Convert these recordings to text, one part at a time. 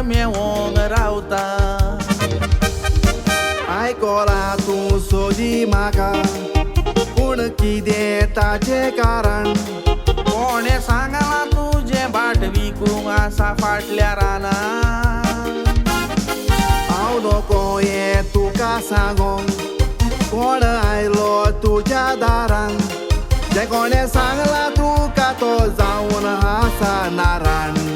मेवोंग रावता आयकोला तूं सोदी म्हाका पूण कितें ताचें कारण कोणे सांगला तुझे बाट विकूंक आसा फाटल्या रानांत हांव नको हें तुका सांगोंक कोण आयलो तुज्या दारान जे कोणे सांगला तुका तो जावन आसा नारायण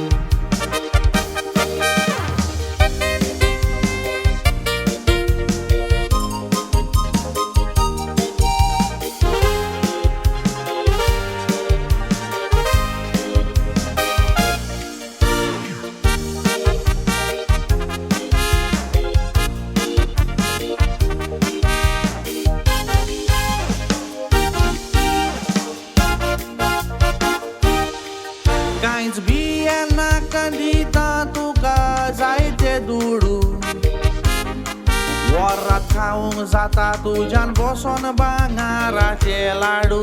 कांयच बियाना दिता तुका जायते दुडू वरात खावंक जाता तुज्यान बसोन भांगाराचे लाडू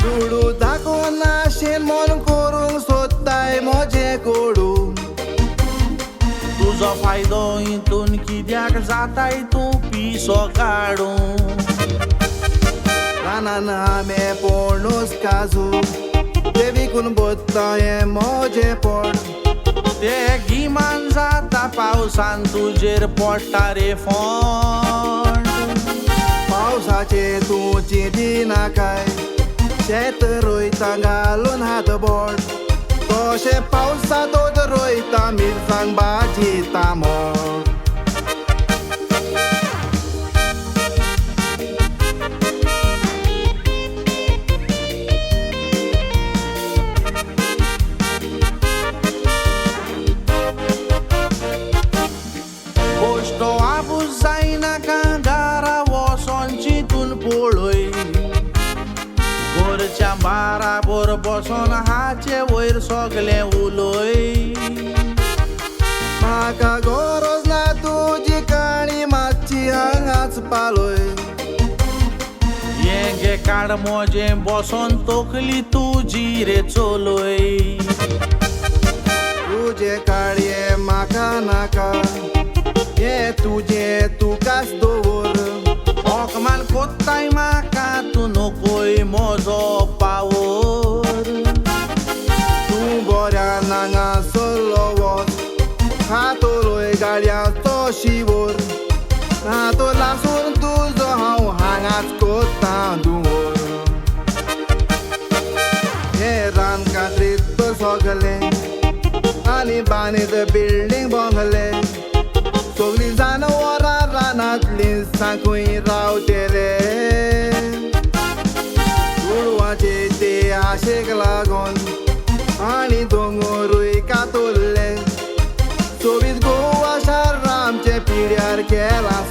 दुडू दाखोवन नाशेन मन करूंक सोदताय म्हजें कोडू तुजो फायदो हितून कित्याक जाताय तूं पिसो काडूं रानान आंबे पणूस काजू ते विकून बसता हें म्हजें पोट ते गिमान जाता पावसान तुजेर पडटा रे फोंड पावसाचे तूं चिंती नाकाय शेत रोयता घालून हातबोड तशें पावसांतूच रोयता मिरसांग भाजी तांबड जायना कांगारा वोसोन चिंतून पळय घरच्या बाराबर बसोन हाचे वयर सगलें उलय म्हाका गरज ना तुजी काणी मातशी हांगाच पालय हें गे काड मोजें बसोन तकली तुजी रे चलय तुजे काडये म्हाका नाका हें तुजें तुकाच दवर होकमान कोत्ताय म्हाका तूं नकोय म्हजो पावर तूं बऱ्या नांगा सरलो वच हातोलोय गाडयांचो शिवर हातो लासून तुजो हांव हांगाच कोत्ता दुवर हें रान कात्रीत सगलें आनी बांदीत बिल्डींग बंगलें सगळीं जानवरां रानांतलीं सांखूय रावतेले गोरवांचे ते आशेक लागून आनी दोंगरूय कातोरले सोबीत गोवा शार आमचे पिड्यार केला